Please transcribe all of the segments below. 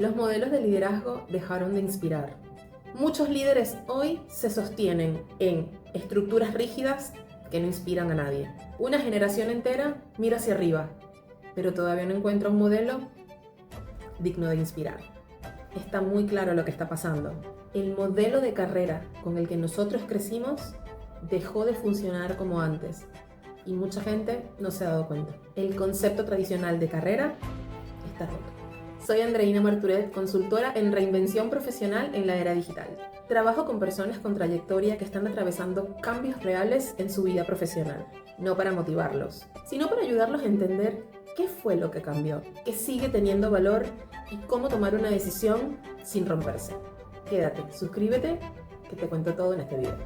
Los modelos de liderazgo dejaron de inspirar. Muchos líderes hoy se sostienen en estructuras rígidas que no inspiran a nadie. Una generación entera mira hacia arriba, pero todavía no encuentra un modelo digno de inspirar. Está muy claro lo que está pasando. El modelo de carrera con el que nosotros crecimos dejó de funcionar como antes y mucha gente no se ha dado cuenta. El concepto tradicional de carrera está roto. Soy Andreina Marturet, consultora en reinvención profesional en la era digital. Trabajo con personas con trayectoria que están atravesando cambios reales en su vida profesional, no para motivarlos, sino para ayudarlos a entender qué fue lo que cambió, qué sigue teniendo valor y cómo tomar una decisión sin romperse. Quédate, suscríbete, que te cuento todo en este video.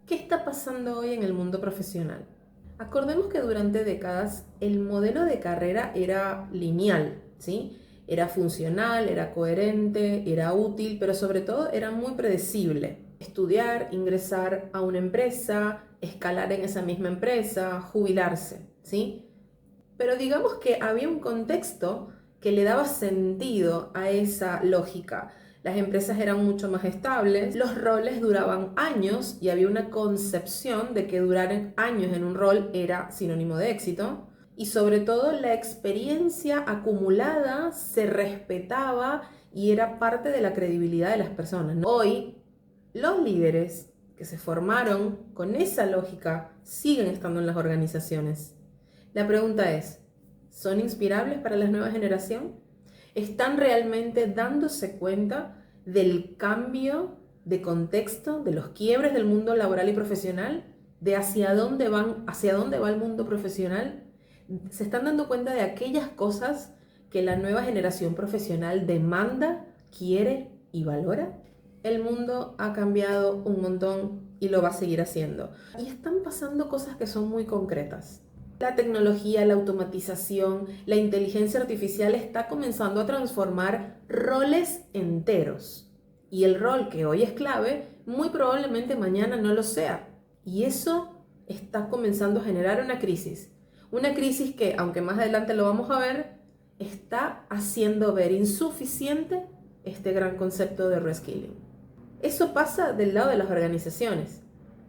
¿Qué está pasando hoy en el mundo profesional? Acordemos que durante décadas el modelo de carrera era lineal, ¿sí? Era funcional, era coherente, era útil, pero sobre todo era muy predecible. Estudiar, ingresar a una empresa, escalar en esa misma empresa, jubilarse, ¿sí? Pero digamos que había un contexto que le daba sentido a esa lógica. Las empresas eran mucho más estables, los roles duraban años y había una concepción de que durar años en un rol era sinónimo de éxito. Y sobre todo la experiencia acumulada se respetaba y era parte de la credibilidad de las personas. Hoy, los líderes que se formaron con esa lógica siguen estando en las organizaciones. La pregunta es, ¿son inspirables para la nueva generación? ¿Están realmente dándose cuenta del cambio de contexto, de los quiebres del mundo laboral y profesional? ¿De hacia dónde va el mundo profesional? ¿Se están dando cuenta de aquellas cosas que la nueva generación profesional demanda, quiere y valora? El mundo ha cambiado un montón y lo va a seguir haciendo. Y están pasando cosas que son muy concretas. La tecnología, la automatización, la inteligencia artificial está comenzando a transformar roles enteros. Y el rol que hoy es clave, muy probablemente mañana no lo sea. Y eso está comenzando a generar una crisis. Una crisis que, aunque más adelante lo vamos a ver, está haciendo ver insuficiente este gran concepto de reskilling. Eso pasa del lado de las organizaciones.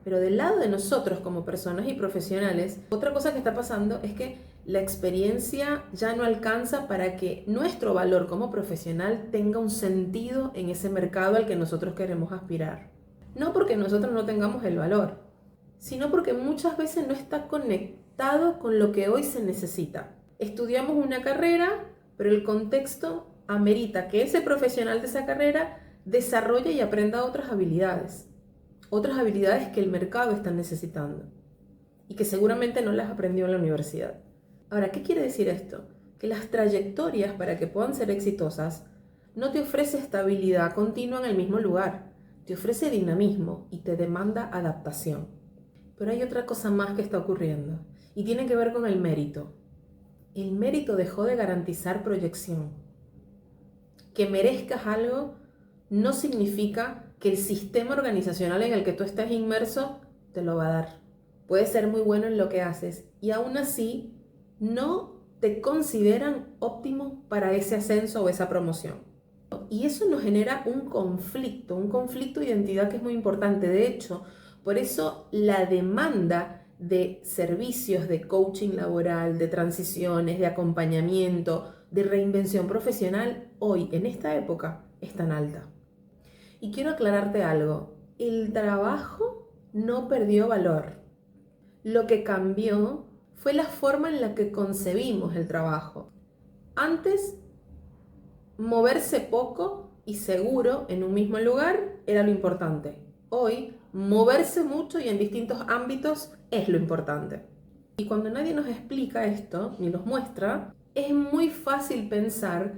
Pero del lado de nosotros como personas y profesionales, otra cosa que está pasando es que la experiencia ya no alcanza para que nuestro valor como profesional tenga un sentido en ese mercado al que nosotros queremos aspirar. No porque nosotros no tengamos el valor, sino porque muchas veces no está conectado con lo que hoy se necesita. Estudiamos una carrera, pero el contexto amerita que ese profesional de esa carrera desarrolle y aprenda otras habilidades que el mercado está necesitando y que seguramente no las aprendió en la universidad. Ahora, ¿qué quiere decir esto? Que las trayectorias para que puedan ser exitosas no te ofrece estabilidad continua en el mismo lugar, te ofrece dinamismo y te demanda adaptación. Pero hay otra cosa más que está ocurriendo y tiene que ver con el mérito. El mérito dejó de garantizar proyección. Que merezcas algo no significa que el sistema organizacional en el que tú estés inmerso te lo va a dar. Puedes ser muy bueno en lo que haces y aún así no te consideran óptimo para ese ascenso o esa promoción. Y eso nos genera un conflicto de identidad que es muy importante. De hecho, por eso la demanda de servicios de coaching laboral, de transiciones, de acompañamiento, de reinvención profesional, hoy, en esta época, es tan alta. Y quiero aclararte algo, el trabajo no perdió valor. Lo que cambió fue la forma en la que concebimos el trabajo. Antes, moverse poco y seguro en un mismo lugar era lo importante. Hoy, moverse mucho y en distintos ámbitos es lo importante. Y cuando nadie nos explica esto, ni nos muestra, es muy fácil pensar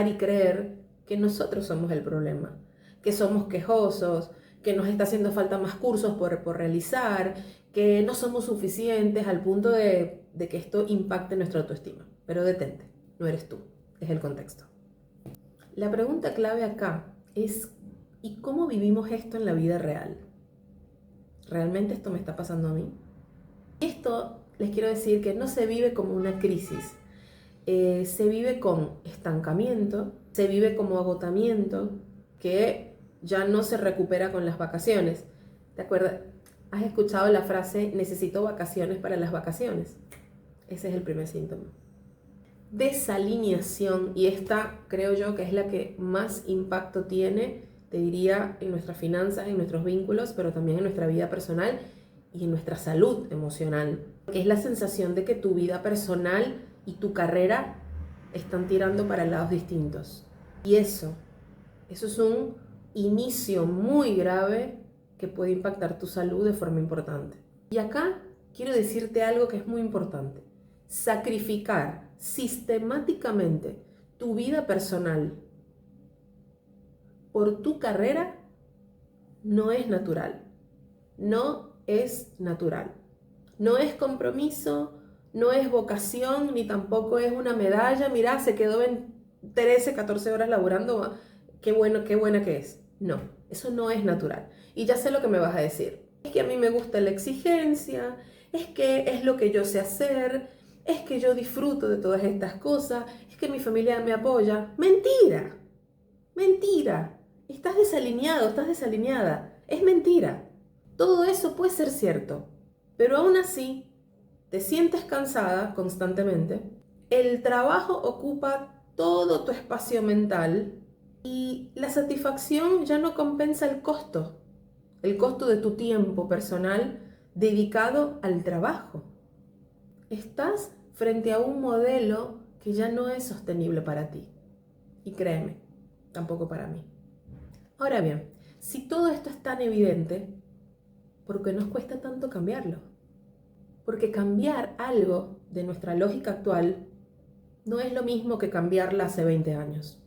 y creer que nosotros somos el problema, que somos quejosos, que nos está haciendo falta más cursos por realizar, que no somos suficientes al punto de que esto impacte nuestra autoestima. Pero detente, no eres tú, es el contexto. La pregunta clave acá es, ¿y cómo vivimos esto en la vida real? ¿realmente esto me está pasando a mí? Esto les quiero decir que no se vive como una crisis, se vive con estancamiento, se vive como agotamiento que ya no se recupera con las vacaciones. ¿Te acuerdas? ¿Has escuchado la frase necesito vacaciones para las vacaciones? Ese es el primer síntoma. Desalineación, y esta creo yo que es la que más impacto tiene, te diría, en nuestras finanzas, en nuestros vínculos, pero también en nuestra vida personal y en nuestra salud emocional, que es la sensación de que tu vida personal y tu carrera están tirando para lados distintos. Y eso es un inicio muy grave que puede impactar tu salud de forma importante. Y acá quiero decirte algo que es muy importante. Sacrificar sistemáticamente tu vida personal por tu carrera no es natural. No es natural. No es compromiso, no es vocación, ni tampoco es una medalla. Mirá, se quedó en 13, 14 horas laburando. Qué bueno, qué buena que es. No, eso no es natural. Y ya sé lo que me vas a decir. Es que a mí me gusta la exigencia, es que es lo que yo sé hacer, es que yo disfruto de todas estas cosas, es que mi familia me apoya. Mentira, mentira. Estás desalineado, estás desalineada. Es mentira. Todo eso puede ser cierto, pero aún así te sientes cansada constantemente. El trabajo ocupa todo tu espacio mental y la satisfacción ya no compensa el costo de tu tiempo personal dedicado al trabajo. Estás frente a un modelo que ya no es sostenible para ti. Y créeme, tampoco para mí. Ahora bien, si todo esto es tan evidente, ¿por qué nos cuesta tanto cambiarlo? Porque cambiar algo de nuestra lógica actual no es lo mismo que cambiarla hace 20 años.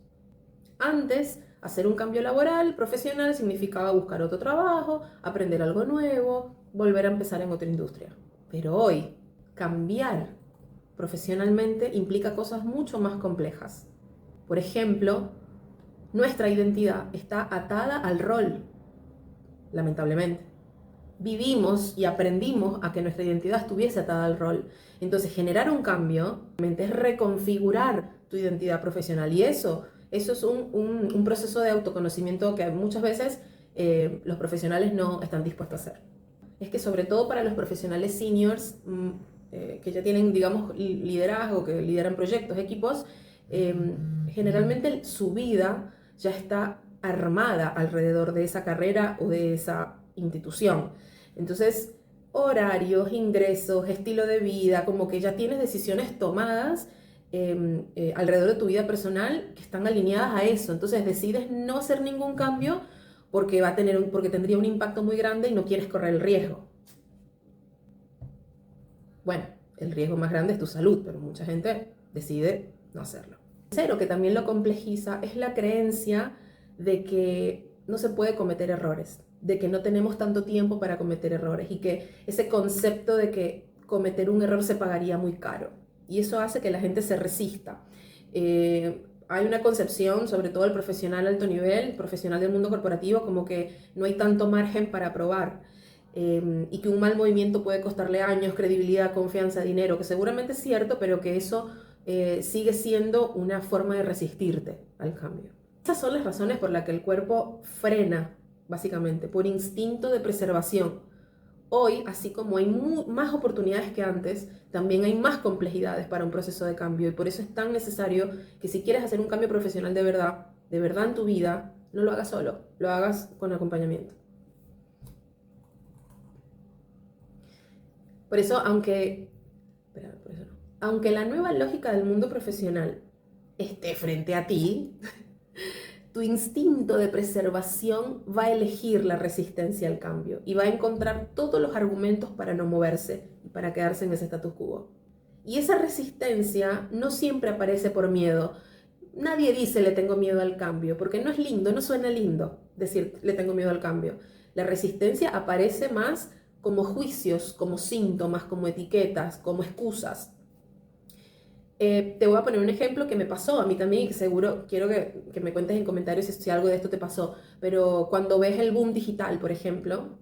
Antes, hacer un cambio laboral, profesional, significaba buscar otro trabajo, aprender algo nuevo, volver a empezar en otra industria. Pero hoy, cambiar profesionalmente implica cosas mucho más complejas. Por ejemplo, nuestra identidad está atada al rol, lamentablemente. Vivimos y aprendimos a que nuestra identidad estuviese atada al rol. Entonces, generar un cambio es reconfigurar tu identidad profesional. Y eso es un proceso de autoconocimiento que muchas veces los profesionales no están dispuestos a hacer. Es que sobre todo para los profesionales seniors que ya tienen, digamos, liderazgo, que lideran proyectos, equipos, generalmente su vida ya está armada alrededor de esa carrera o de esa institución. Entonces, horarios, ingresos, estilo de vida, como que ya tienes decisiones tomadas alrededor de tu vida personal que están alineadas a eso. Entonces decides no hacer ningún cambio porque porque tendría un impacto muy grande y no quieres correr el riesgo. Bueno, el riesgo más grande es tu salud, pero mucha gente decide no hacerlo. Tercero, que también lo complejiza, es la creencia de que no se puede cometer errores, de que no tenemos tanto tiempo para cometer errores y que ese concepto de que cometer un error se pagaría muy caro. Y eso hace que la gente se resista. Hay una concepción, sobre todo el profesional alto nivel, profesional del mundo corporativo, como que no hay tanto margen para probar. Y que un mal movimiento puede costarle años, credibilidad, confianza, dinero, que seguramente es cierto, pero que eso sigue siendo una forma de resistirte al cambio. Esas son las razones por las que el cuerpo frena, básicamente, por instinto de preservación. Hoy, así como hay más oportunidades que antes, también hay más complejidades para un proceso de cambio y por eso es tan necesario que si quieres hacer un cambio profesional de verdad en tu vida, no lo hagas solo, lo hagas con acompañamiento. Por eso, aunque la nueva lógica del mundo profesional esté frente a ti, tu instinto de preservación va a elegir la resistencia al cambio y va a encontrar todos los argumentos para no moverse y para quedarse en ese status quo. Y esa resistencia no siempre aparece por miedo. Nadie dice le tengo miedo al cambio, porque no es lindo, no suena lindo decir le tengo miedo al cambio. La resistencia aparece más como juicios, como síntomas, como etiquetas, como excusas. Te voy a poner un ejemplo que me pasó a mí también y que seguro quiero que me cuentes en comentarios si algo de esto te pasó. Pero cuando ves el boom digital, por ejemplo,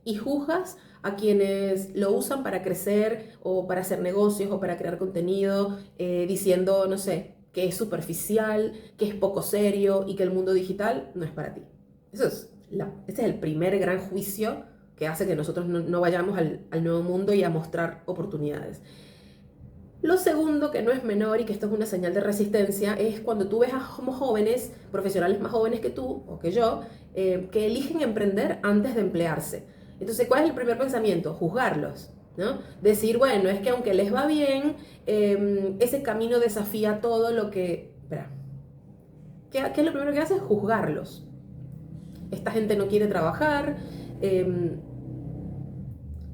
y juzgas a quienes lo usan para crecer o para hacer negocios o para crear contenido, diciendo, no sé, que es superficial, que es poco serio y que el mundo digital no es para ti. Ese es el primer gran juicio que hace que nosotros no vayamos al nuevo mundo y a mostrar oportunidades. Lo segundo, que no es menor y que esto es una señal de resistencia, es cuando tú ves a jóvenes, profesionales más jóvenes que tú o que yo, que eligen emprender antes de emplearse. Entonces, ¿cuál es el primer pensamiento? Juzgarlos, ¿no? Decir, bueno, es que aunque les va bien, ese camino desafía todo lo que... Espera. ¿Qué es lo primero que hace? Juzgarlos. Esta gente no quiere trabajar.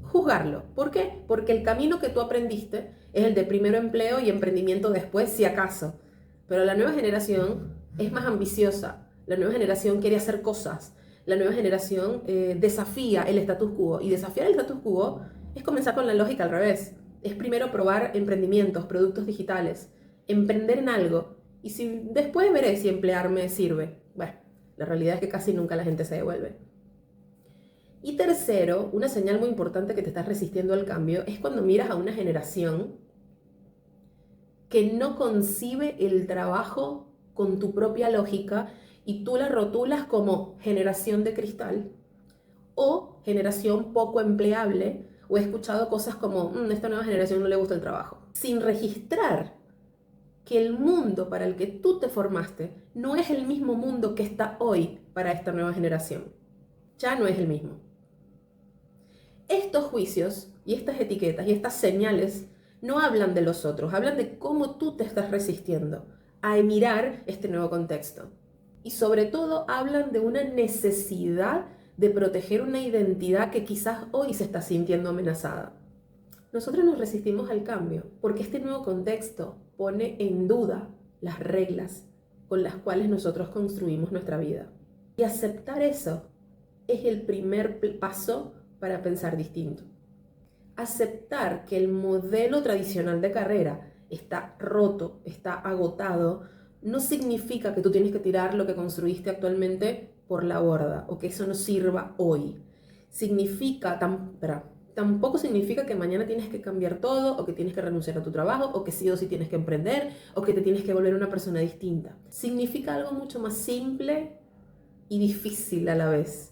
Juzgarlo. ¿Por qué? Porque el camino que tú aprendiste es el de primero empleo y emprendimiento después, si acaso. Pero la nueva generación es más ambiciosa. La nueva generación quiere hacer cosas. La nueva generación desafía el status quo. Y desafiar el status quo es comenzar con la lógica al revés. Es primero probar emprendimientos, productos digitales, emprender en algo. Y si después veré si emplearme sirve. Bueno, la realidad es que casi nunca la gente se devuelve. Y tercero, una señal muy importante que te estás resistiendo al cambio es cuando miras a una generación que no concibe el trabajo con tu propia lógica y tú la rotulas como generación de cristal o generación poco empleable, o he escuchado cosas como esta nueva generación no le gusta el trabajo, sin registrar que el mundo para el que tú te formaste no es el mismo mundo que está hoy para esta nueva generación. Ya no es el mismo. Estos juicios y estas etiquetas y estas señales no hablan de los otros, hablan de cómo tú te estás resistiendo a mirar este nuevo contexto. Y sobre todo hablan de una necesidad de proteger una identidad que quizás hoy se está sintiendo amenazada. Nosotros nos resistimos al cambio porque este nuevo contexto pone en duda las reglas con las cuales nosotros construimos nuestra vida. Y aceptar eso es el primer paso para pensar distinto. Aceptar que el modelo tradicional de carrera está roto, está agotado, no significa que tú tienes que tirar lo que construiste actualmente por la borda o que eso no sirva hoy. Tampoco significa que mañana tienes que cambiar todo o que tienes que renunciar a tu trabajo o que sí o sí tienes que emprender o que te tienes que volver una persona distinta. Significa algo mucho más simple y difícil a la vez.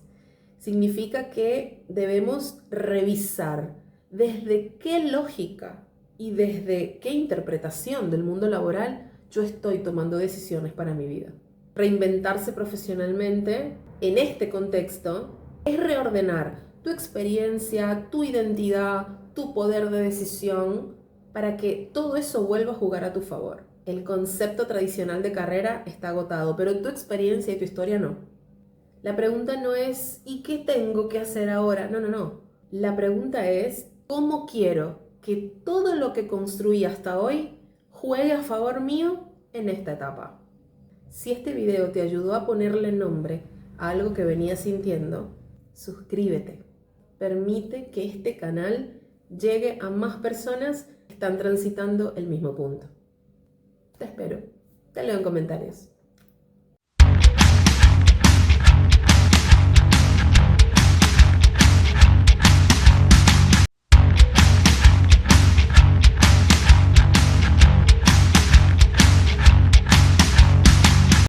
Significa que debemos revisar desde qué lógica y desde qué interpretación del mundo laboral yo estoy tomando decisiones para mi vida. Reinventarse profesionalmente en este contexto es reordenar tu experiencia, tu identidad, tu poder de decisión para que todo eso vuelva a jugar a tu favor. El concepto tradicional de carrera está agotado, pero tu experiencia y tu historia no. La pregunta no es ¿y qué tengo que hacer ahora? No. La pregunta es ¿cómo quiero que todo lo que construí hasta hoy juegue a favor mío en esta etapa? Si este video te ayudó a ponerle nombre a algo que venías sintiendo, suscríbete. Permite que este canal llegue a más personas que están transitando el mismo punto. Te espero. Te leo en comentarios.